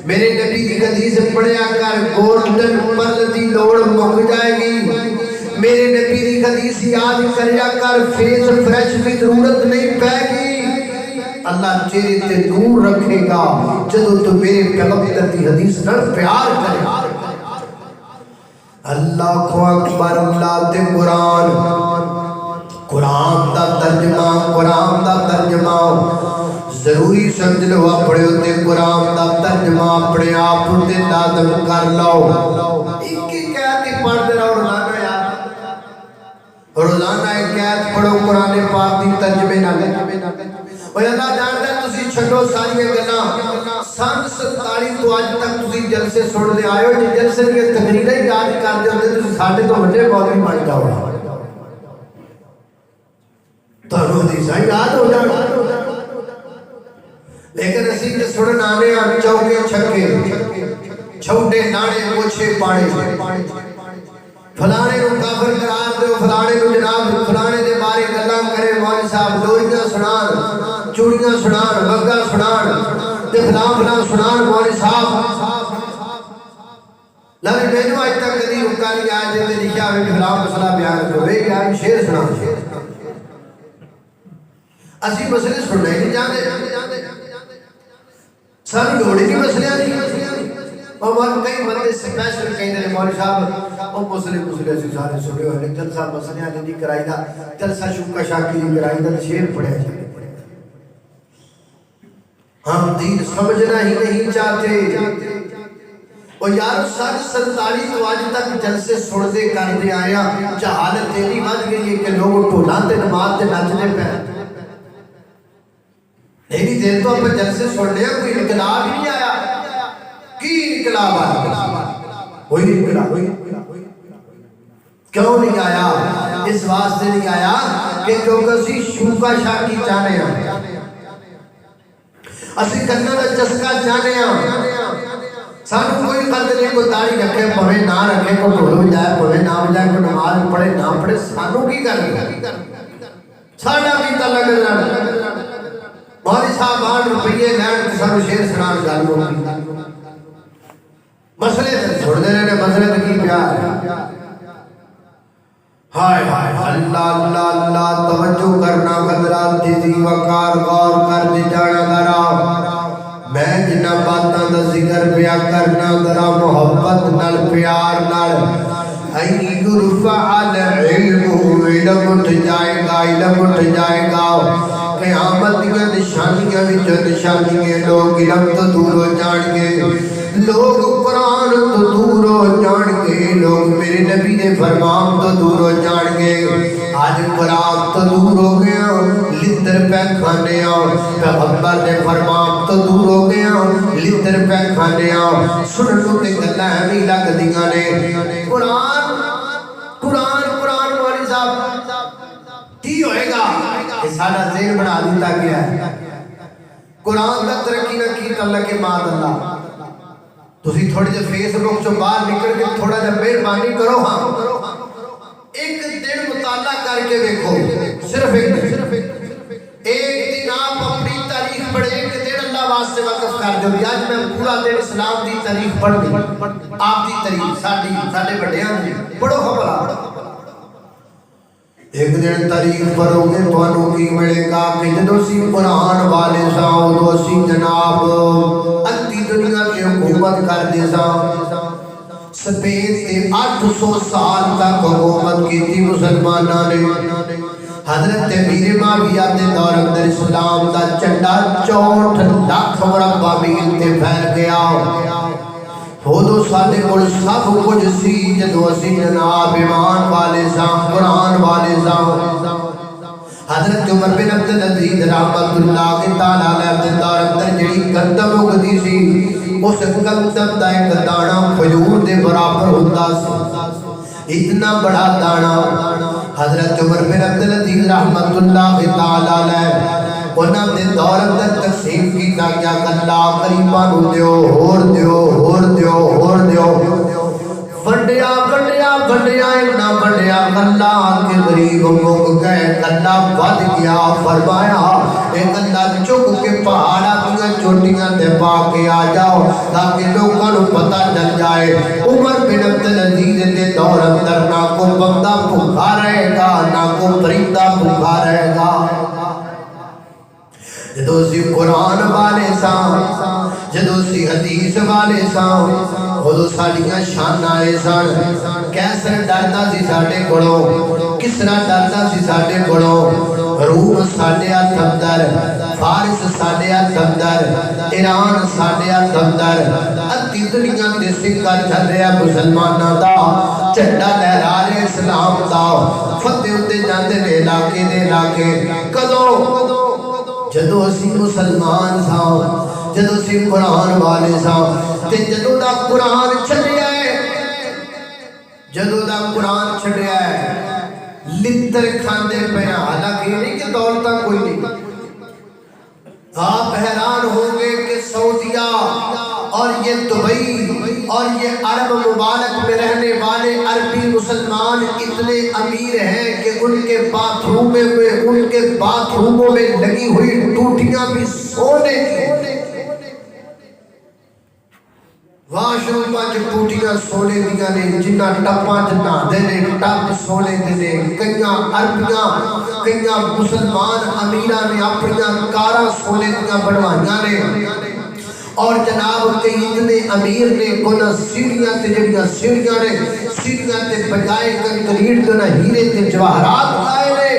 میرے نبی دی حدیث پڑھیا کر، گولڈن پرل دی لوڑ مک جائے گی. میرے نبی دی حدیث یاد کریا کر، فیس فریش کی ضرورت نہیں پے گی. اللہ چہرے تے نور رکھے گا جدو تو میرے پیغمبر دی حدیث نال پیار کرے. اللہ کو اکبر. اللہ تے قرآن دا ترجمہ، قرآن دا ترجمہ ضروری سمجھ لو. اپنے ہوتے قرآن دا ترجمہ اپنے آپ ہوتے لازم کر لو. ایک ہی قید ہی پڑھتے رہو روزانہ یار، روزانہ ایک قید پڑھو قرآن پاک دی ترجمے نہ لے. اور اللہ جانتا ہے تسی چھڑو ساری گلاں سن 47 تو آج تک تسی جلسے سن دے آئے ہو. جی جلسے کی تقریریں یاد کر دے ہوتے تسی ساڑھے تو بڑے مولوی بن جاؤ، تو حدیثاں یاد ہو جانا. لیکن اسی تے سنن آنے اور چوکے چھکے چھوٹے نانے پوچھے پاڑے، فلانے کو کافر قرار دو، فلانے کو جناب فلانے دے بارے گلاں کرے، مولوی صاحب لوریاں سنان، چوڑیاں سنان، وگا سنان تے فلاں فلاں سنان مولوی صاحب. لیکن مینوں اج تک کدی رکا نہیں آیا جے لکھیا ہوئے فلاں مسئلہ بیان کرو، یار شعر سنا. اسی مسئلے سننے نہیں جانے، سب لوڑی نہیں مسئلے نہیں. اور کئی بندے سپیشل کہیں دے مولوی صاحب وہ مسئلے اسی سارے سنے ہوئے، جلسہ مسئلے نہیں کرائی دا، جلسہ شکا شاکی نہیں کرائی دا، شیر پڑھے جائے. ہم دین سمجھنا ہی نہیں چاہتے. اور یار 47 تو آج تک جلسے سنتے کرتے آیا، جہالت تیری بات گئی ہے کہ لوگ ٹولاں تے نماز تے نچنے پہ. نہیں دیر تو اپنے جلسے سن لیا، کوئی انقلاب ہی نہیں آیا. کی انقلاب آیا؟ کوئی انقلاب کیوں نہیں آیا؟ اس واسطے نہیں آیا کہ کیونکہ اسی شوکا شاکی چاہنے ہیں، اسی کنہ دا چسکا چاہنے ہیں. سانو کوئی قدر نہیں، کوئی داڑھی رکھے پوے نہ رکھے، کوئی ڈھول بجائے پوے نہ بجائے، کوئی نماز پڑھے نہ پڑھے، سانو کی کرنا؟ ساڑھا بھی تلگ رہنا. مولوی صاحب 8 روپیے لین تو سانو شیر سنان گل ہوگی. مسئلے تے چھوڑ دے رہے، مسئلے تے کی پیار ہے. ہائے ہائے اللہ اللہ اللہ. توجہ کرنا قدرات تیزی وقار غور کر دی جانا ذرا. میں جنہ باتاں دا ذکر پیا کرنا ذرا محبت نال پیار نال. این یرفع العلم، علم اٹھ جائے گا، علم اٹھ جائے گا. قیامت کی نشانیاں وچوں نشانیاں، لوگ علم تو دور ہو جان گے. لوگ قرآن تو دور ہو جان گے، لوگ میرے نبی دے فرمان تو دور ہو جان گے۔ آج قرآن تو دور ہو گیا، لدر پہ کھانے پیغمبر دے فرمان تو دور ہو گیا، لدر پہ کھانے سنن تے گلاں ایویں لگدیاں نے۔ قرآن قرآن قرآن والی صاحب کی ہوئے گا کہ ساڈا ذہن بنا دیتا گیا ہے۔ قرآن کا ترقی نہ کی اللہ کے ماد اللہ۔ تسی تھوڑے جے فیس بک چوں باہر نکل کے تھوڑا جا مہربانی کرو، ہاں ایک دن مطالعہ کر کے دیکھو، صرف ایک دن آپ اپنی تاریخ پڑھے، ایک دن اللہ واسطے وقف کر دو۔ آج میں پورا دن اسلام دی تاریخ پڑھ دی، آپ دی تاریخ ساڈے بڑیاں دی پڑھو خبر۔ ایک دن تاریخ پڑھو گے تو انہوں کی ملے گا کہ جدو سی قرآن والے ساؤ دو سی جناب ادھی دنیا کی حکومت کر دے ساؤ۔ سپین سے 800 سال تک حکومت کی تھی مسلمانہ نے۔ حضرت امیر معاویہ دے دور اندر اسلام دا چنڈا 64 لاکھ مربع میل تے پھیل گیا۔ ہودو ساڈے کول سب کچھ سی جدو اسی جناب ایمان والے ساں، قرآن والے ساں۔ حضرت عمر بن عبدالعزیز رحمت اللہ تعالیٰ علیہ دے دور اندر جڑی گندم اگدی سی، اس گندم دا ایک دانا کھجور دے برابر ہوتا سی، اتنا بڑا دانا۔ حضرت عمر بن عبدالعزیز رحمت اللہ تعالیٰ علیہ انہاں دے دور اندر تقسیم کیتا گیا، اللہ غریباں نوں دیو، ہور دیو، ہور دیو، ہور دیو، بڑیا بڑیا بڑیا اتنا بڑیا اللہ کے غریب مک گئے، اللہ بد گیا۔ فرمایا ایک اللہ چک کے پہاڑا دیا چوٹیاں تے پا کے آ جاؤ تاکہ لوگوں کو پتہ چل جائے عمر بن عبدالعزیز دے دور اندر نہ کو بندہ بھوکا رہے گا نہ کو پرندہ بھوکا رہے گا۔ جدو سی قرآن والے ساں، جدو سی حدیث والے ساں، ادو ساڑیاں شان آئے سن۔ کیسر ڈردا سی ساڈے کولوں، کسرا ڈردا سی ساڈے کولوں، روم ساڈے ہتھ اندر، فارس ساڈے ہتھ اندر، ایران ساڈے ہتھ اندر، ادھی دنیا تے سکہ چل رہا مسلماناں دا، جھنڈا لہرا رہے اسلام دا، فتح ہوتے جاندے نے علاقے دے علاقے۔ کدوں جدو اسی مسلمان ساں، جدو اسی قرآن والے ساں، تے جدو دا قرآن چھڑیا ہے، جدو دا قرآن چھڑیا ہے، لتر کھاندے پہنا، حالانکہ یہ نہیں کہ دولتاں کوئی نہیں۔ آپ حیران ہوں گے کہ سعودیہ اور یہ دبئی اور یہ عرب مبارک میں رہنے والے عربی مسلمان اتنے امیر ہیں کہ ان کے باتھ روموں میں لگی ہوئی ٹوٹیاں بھی سونے کی، واش روم کی ٹوٹیاں سونے دیا نے، جنہ ٹپاں جنہ دینے ٹپ سونے دینے۔ کئیاں عربیاں کئیاں مسلمان امیران نے اپنی کاراں سونے دیا بڑھوائیاں نے، اور جناب کئی اتنے امیر نے کونا سیڑیاں تے جڑیاں سیڑیاں نے، سیڑیاں تے بجائے کنکریٹ تے نہ ہیرے تے جواہرات لائے نے۔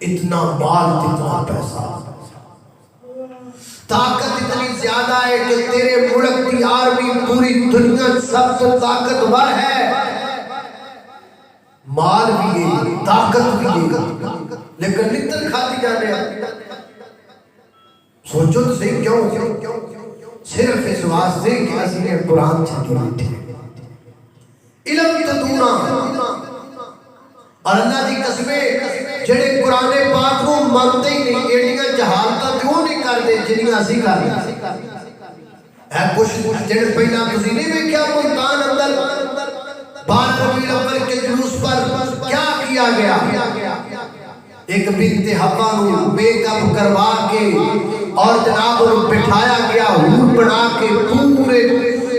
اتنا مال اتنا پیسہ، طاقت اتنی زیادہ ہے کہ تیرے ملک کی آرمی پوری دنیا سب سے طاقتور ہے، مال بھی ہے، طاقت بھی ہے، لیکن لتر کھاتی جانے ہیں۔ سوچو تو صحیح کیوں؟ صرف اس واسطے کہ اسی نے قرآن چھٹی بیٹھے علم تدونا، اور اللہ دی قسمیں جڑے قرآن پاک کو مانتے ہی نہیں، ایڈیاں جہالتاں کیوں نہیں کرتے جنیاں اسی کر رہے ہیں۔ کچھ جڑے پہلا تسی نہیں دیکھا ملتان اندر 12 ربیع الاول کے جلوس پر کیا کیا گیا؟ ایک بنت حوا نو میک اپ کروا کے اور جناب انہوں بٹھایا گیا، حور بنا کے پورے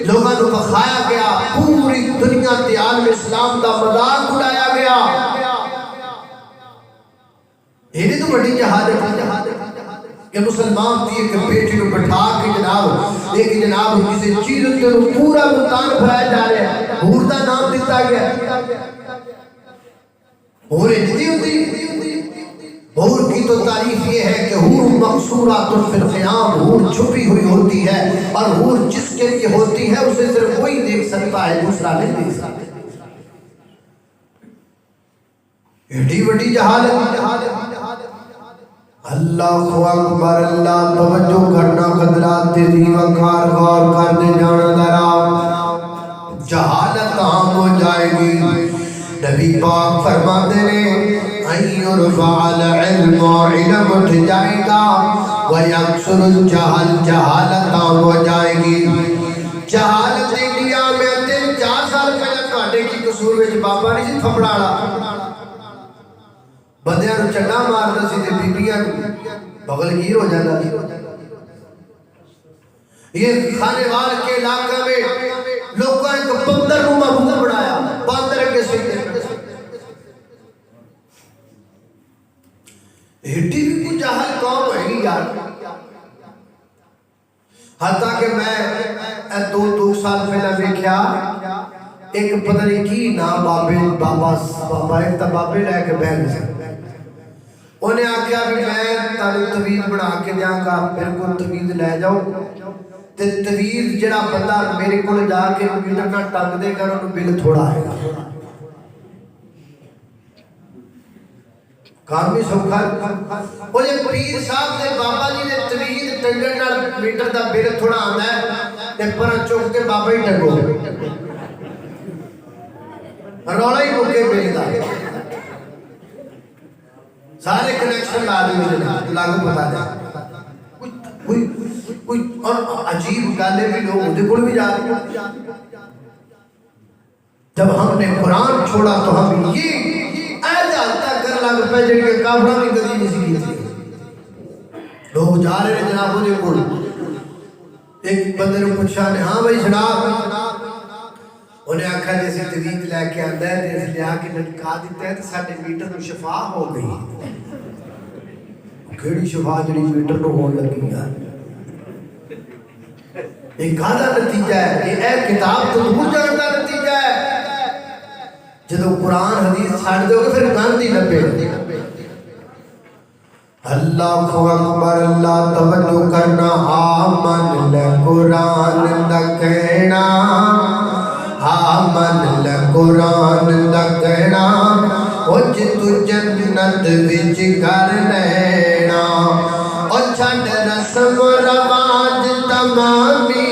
لوگوں کو بخایا گیا، پوری دنیا تے عالم اسلام دا مذاق اڑایا گیا۔ یہ نہیں تو بڑی جہالت کہ مسلمان تھی ایک بیٹی کو بٹھا کے جناب ایک جناب کسی چیز تے پورا ملتان بھرایا جا رہا ہے، حور دا نام دیتا گیا۔ حور نہیں ہوتی، حور کی تو تعریف یہ ہے کہ حور مقصورات فی الخیام، حور چھپی ہوئی ہوتی ہے، اور حور جس کے لیے ہوتی ہے اسے صرف وہی دیکھ سکتا ہے، دوسرا نہیں دیکھ سکتا۔ ایڈی بڑی جہالت۔ اللہ اکبر، اللہ توجہ کرنا، قدرات تیزی وقار غور کرنے جانا ذرا، جہالت عام ہو جائے گی۔ نبی پاک فرماتے ہیں یرفع العلم، علم اٹھ جائے گا، ویکثر الجہل، جہالت عام ہو جائے گی۔ جہالت انڈیا میں 3-4 سال پہلے تھوڑے کی قصور وچ بابا نہیں سی تھپڑاڑا، بندیاں نوں چنڈا ماردا سی تے بیبییاں بغل گیر ہو جاتا سی۔ یہ خانے وال کے علاقے میں لوگوں ایک بندر نوں معبود بنایا، باندر کے سجدے۔ ایڈی بھی کوئی جاہل قوم ہے گی یار۔ حتیٰ کہ میں 2 سال پہلے دیکھا ایک پتہ نہیں کی نام بابا ایک تا بابے لے کے بیٹھ گئے، انہیں آکھیا بھی میں تانوں تویز بنا کے دیاں گا، میرے کو تویز لے جاؤ تے تویز جڑا بندہ میرے کو جا کے میٹر نہ ٹنگ دے گا انہوں بل تھوڑا آئے گا۔ کام بھی سوکھا۔ وہ جب پیر صاحب دے بابا جی نے تویز ٹنگن نال میٹر دا بل تھوڑا آندا ہے تے پر چوک کے بابا ہی ٹنگو، رولا ہی مکے بل دا، سارے کنیکشن لا دے لاگو بتا دے۔ کوئی اور عجیب گالے بھی لوگ مجھے کل بھی جا رہے ہیں۔ جب ہم نے قرآن چھوڑا تو ہم یہ ایجادتا کر لگ پہ جڑی کہ کافرہ بھی کدی نہیں سی کی تھی۔ لوگ جا رہے ہیں جناب مجھے کل، ایک بندے نے پوچھا نے ہاں بھائی جناب، انہیں آکھا جیسے تویز لے کے آندہ ہے جیسے لیا کے لٹکا دیتا ہے تو ساڑھے میٹر میں شفا ہو گئی۔ کیڑی شفا جڑی میٹر میں ہون لگی ہے، ایک گانا نتیجہ ہے، یہ کتاب تو دور جانتا نتیجہ ہے۔ جدو قرآن حدیث چھاڑ دے ہوگے پھر گاندھی لبے۔ اللہ اکبر، اللہ توجہ کرنا، آمن لقرآن دا کہنا، آمن لقرآن دا کہنا، وچ تو جنت وچ کر لینا، اور چھڑ رسم رواج تمامی،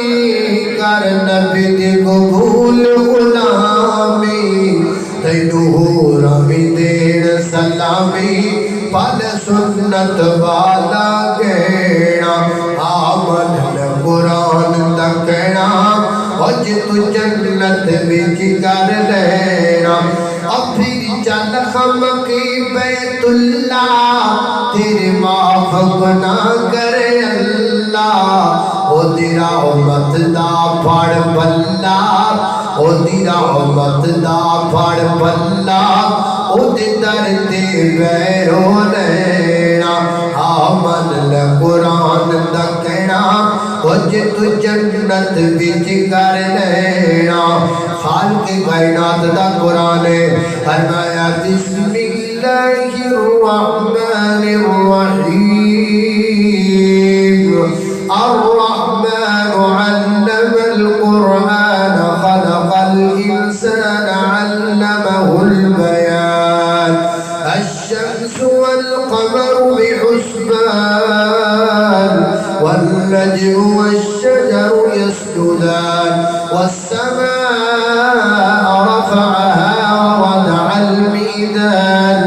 کر نبی دی قبول غلامی، تینو ہو رمی دین سلامی، پل سنت والا کہنا، آمن لقرآن دا کہنا، وچ تو جنت وچ کر لینا، اور پھر چل خم کی بیت اللہ، تیرے معاف نہ کرے اللہ، او دیرا امت دا پھڑ بلا، او دیرا امت دا پھڑ بلا، او دے در تے بیرو لینا، آمن لقرآن دا کہنا، وچ تو جنت وچ کر لینا۔ خالق کائنات دا قرآن ہے، فرمایا بسم اللہ الرحمن الرحیم، الرحمن علم القرآن، خلق الإنسان علمه البيان، الشمس والقمر بحسبان، والنجم والشجر يسجدان، والسماء رفعها ووضع الميزان،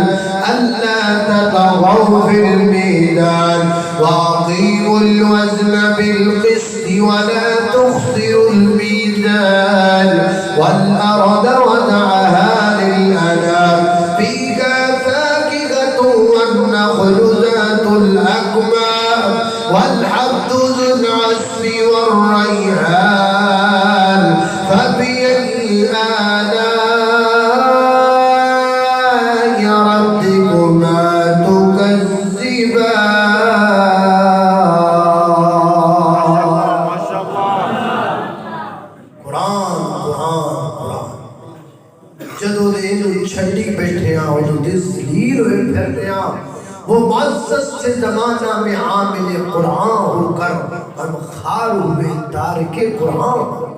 ألا تطغوا في الميزان، وأقيموا الوزن بالقسط ولا تخسروا الميزان، والأرض وضعها للأنام، فيها فاكهة والنخل ذات الأكمام، والحب ذو العصف والريحان، فبأي آلاء ربكما تكذبان۔ قرآن جدو دے چھڑی بیٹھے ہیں، جدو دے ذلیل ہوئے پھرتے ہیں، وہ معزز سے زمانہ میں عامل قرآن ہو کر ہم خار ہوئے تارک قرآن.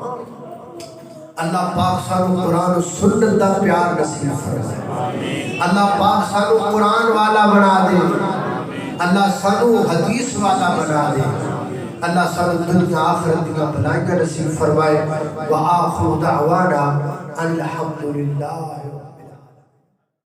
اللہ پاک سانو قرآن و سنت دا پیار نصیب فرمائے. اللہ پاک سانو قرآن والا بنا دے. اللہ سانو حدیث والا بنا دے. اللہ سانو دنیا آخرت کا بھلائیاں نصیب فرمائے. وآخر دعوانا ان الحمدللہ.